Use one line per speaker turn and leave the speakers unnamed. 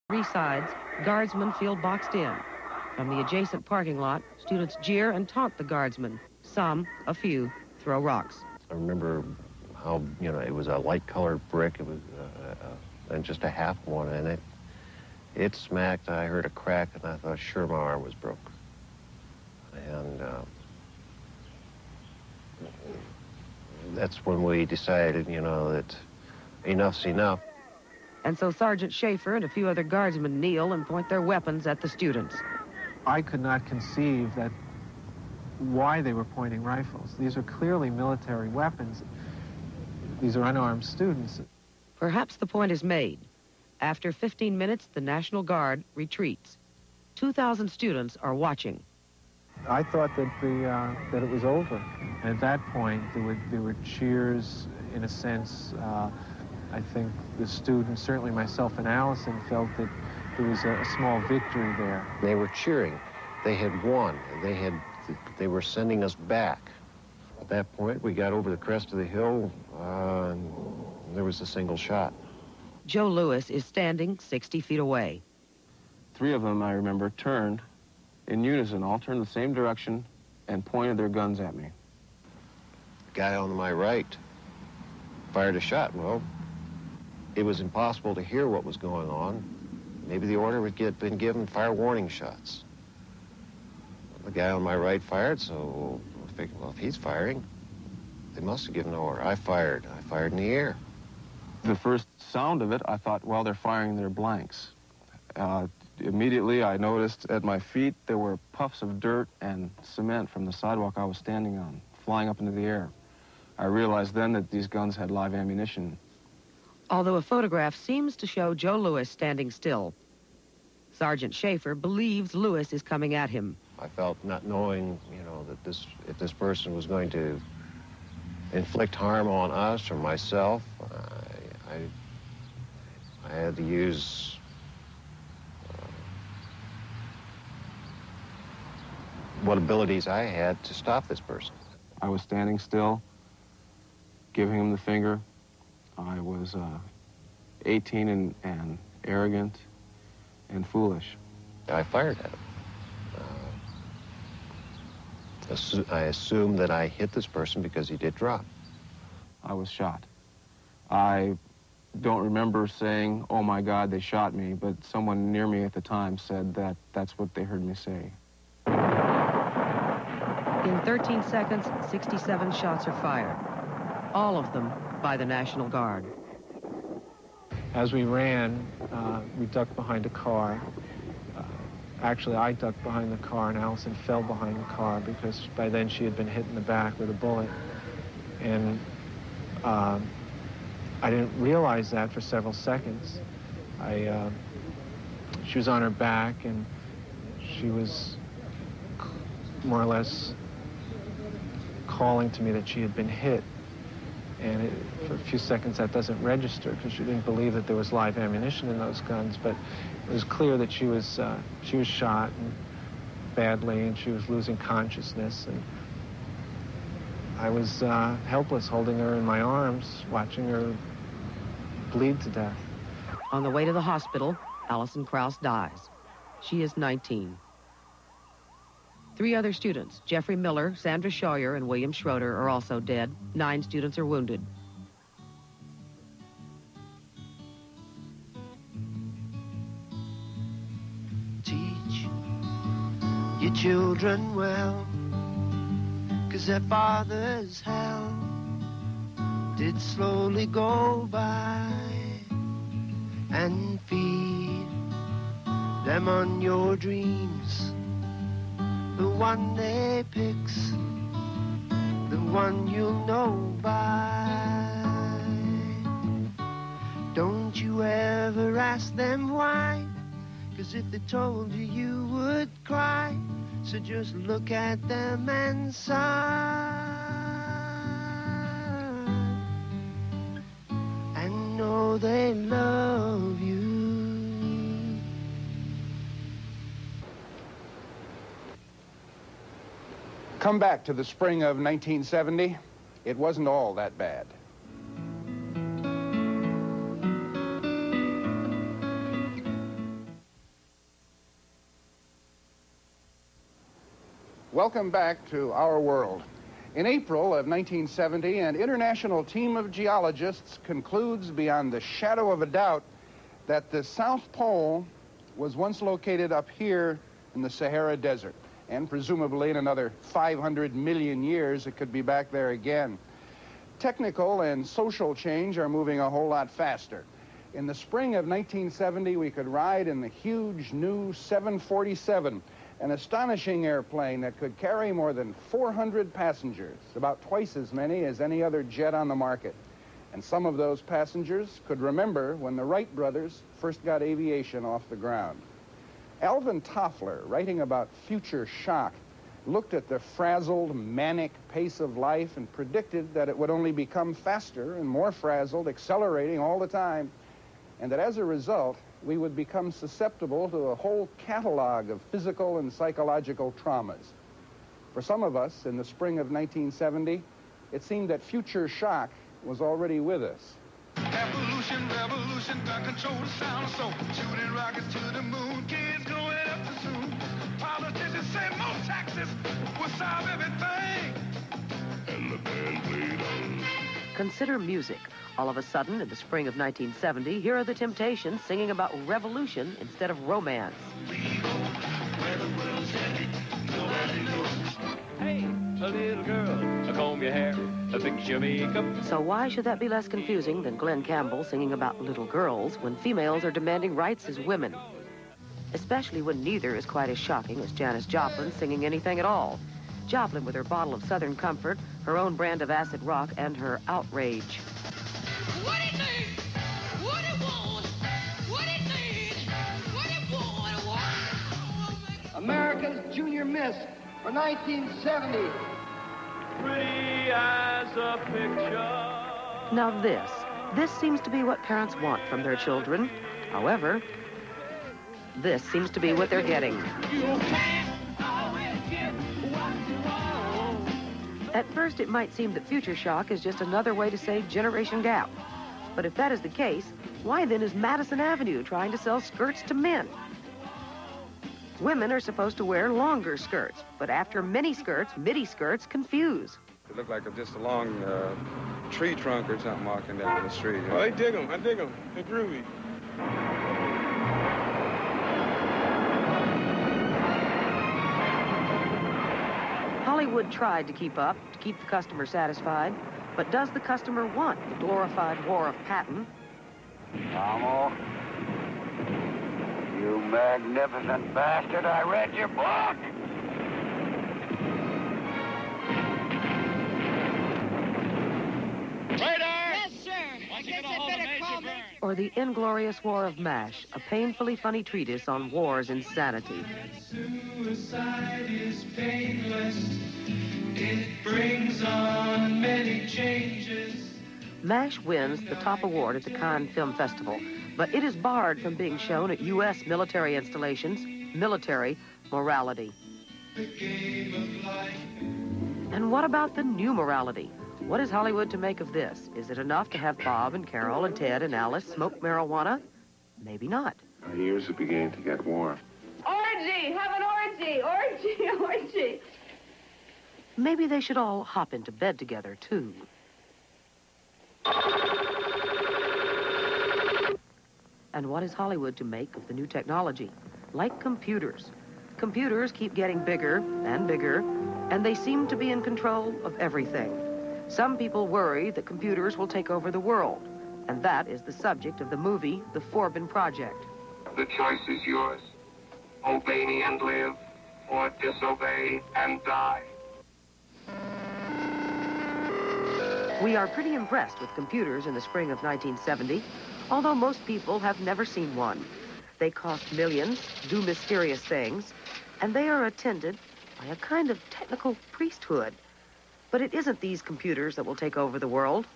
Three sides, guardsmen feel boxed in. From the adjacent parking lot, students jeer and taunt the guardsmen. Some, a few, throw rocks.
I remember how, it was a light-colored brick. It was and just a half one, and it smacked. I heard a crack, and I thought, sure, my arm was broke. And that's when we decided, that enough's enough.
And so Sergeant Schaefer and a few other guardsmen kneel and point their weapons at the students.
I could not conceive that why they were pointing rifles. These are clearly military weapons. These are unarmed students.
Perhaps the point is made. After 15 minutes, the National Guard retreats. 2,000 students are watching.
I thought that that it was over. And at that point, there were cheers, in a sense. I think the students, certainly myself and Allison, felt that there was a small victory there.
They were cheering. They had won. They were sending us back. At that point, we got over the crest of the hill, and there was a single shot.
Joe Lewis is standing 60 feet away.
Three of them, I remember, turned in unison, all turned the same direction and pointed their guns at me.
The guy on my right fired a shot. Well, it was impossible to hear what was going on. Maybe the order had been given, fire warning shots. The guy on my right fired, so I figured, well, if he's firing, they must have given an order. I fired in the air.
The first sound of it, I thought, well, they're firing their blanks. Immediately, I noticed at my feet there were puffs of dirt and cement from the sidewalk I was standing on, flying up into the air. I realized then that these guns had live ammunition.
Although a photograph seems to show Joe Lewis standing still, Sergeant Schaefer believes Lewis is coming at him.
I felt, not knowing, that if this person was going to inflict harm on us or myself, I had to use what abilities I had to stop this person.
I was standing still, giving him the finger. I was 18 and arrogant and foolish.
I fired at him. I assumed that I hit this person because he did drop.
I was shot. I don't remember saying, oh my God, they shot me, but someone near me at the time said that that's what they heard me say.
In 13 seconds, 67 shots are fired, all of them by the National Guard.
As we ran, we ducked behind a car. Actually, I ducked behind the car, and Allison fell behind the car because by then she had been hit in the back with a bullet. And I didn't realize that for several seconds. She was on her back, and she was more or less calling to me that she had been hit. And for a few seconds that doesn't register because she didn't believe that there was live ammunition in those guns, but it was clear that she was shot and badly, and she was losing consciousness, and I was helpless, holding her in my arms, watching her bleed to death.
On the way to the hospital, Allison Krause dies. She is 19. Three other students, Jeffrey Miller, Sandra Scheuer, and William Schroeder, are also dead. 9 students are wounded.
Teach your children well, 'cause their father's hell did slowly go by, and feed them on your dreams. The one they picks, the one you'll know by. Don't you ever ask them why, 'cause if they told you, you would cry. So just look at them and sigh, and know they love you.
Come back to the spring of 1970. It wasn't all that bad. Welcome back to Our World. In April of 1970, an international team of geologists concludes beyond the shadow of a doubt that the South Pole was once located up here in the Sahara Desert. And presumably in another 500 million years, it could be back there again. Technical and social change are moving a whole lot faster. In the spring of 1970, we could ride in the huge new 747, an astonishing airplane that could carry more than 400 passengers, about twice as many as any other jet on the market. And some of those passengers could remember when the Wright brothers first got aviation off the ground. Alvin Toffler, writing about future shock, looked at the frazzled, manic pace of life and predicted that it would only become faster and more frazzled, accelerating all the time, and that as a result, we would become susceptible to a whole catalog of physical and psychological traumas. For some of us, in the spring of 1970, it seemed that future shock was already with us.
Evolution, revolution, gun control the sound, so shooting rockets to the moon, kids growing up too soon. Politicians say more taxes will solve everything. And the band played on.
Consider music. All of a sudden, in the spring of 1970, here are the Temptations singing about revolution instead of romance.
We go where the world's headed, nobody knows.
Hey, a little girl, comb your hair, fix your makeup.
So why should that be less confusing than Glen Campbell singing about little girls when females are demanding rights as women? Especially when neither is quite as shocking as Janis Joplin singing anything at all. Joplin with her bottle of Southern Comfort, her own brand of acid rock, and her outrage.
What it need, what it want, what it need, what it want.
America's Junior Miss for 1970.
Pretty as a picture.
Now this seems to be what parents want from their children. However, this seems to be what they're getting.
You can't always get what you want.
At first, it might seem that future shock is just another way to say generation gap. But if that is the case, why then is Madison Avenue trying to sell skirts to men? Women are supposed to wear longer skirts, but after mini skirts confuse.
It looked like just a long tree trunk or something walking down the street.
Oh, I dig them. They're groovy.
Hollywood tried to keep up, to keep the customer satisfied, but does the customer want the glorified war of Patton?
Tomo, you magnificent bastard, I read your book!
Radar! Yes, sir. I guess I better call me.
Or the inglorious war of MASH, a painfully funny treatise on war's insanity.
Suicide is painless. It brings on many changes.
MASH wins the top award at the Cannes Film Festival, but it is barred from being shown at U.S. military installations. Military morality.
The game of life.
And what about the new morality? What is Hollywood to make of this? Is it enough to have Bob and Carol and Ted and Alice smoke marijuana? Maybe not.
Our ears are beginning to get warm.
Orgy! Have an orgy! Orgy! Orgy!
Maybe they should all hop into bed together, too. And what is Hollywood to make of the new technology? Like computers. Computers keep getting bigger and bigger, and they seem to be in control of everything. Some people worry that computers will take over the world, and that is the subject of the movie, The Forbin Project.
The choice is yours. Obey me and live, or disobey and die.
We are pretty impressed with computers in the spring of 1970, although most people have never seen one. They cost millions, do mysterious things, and they are attended by a kind of technical priesthood. But it isn't these computers that will take over the world.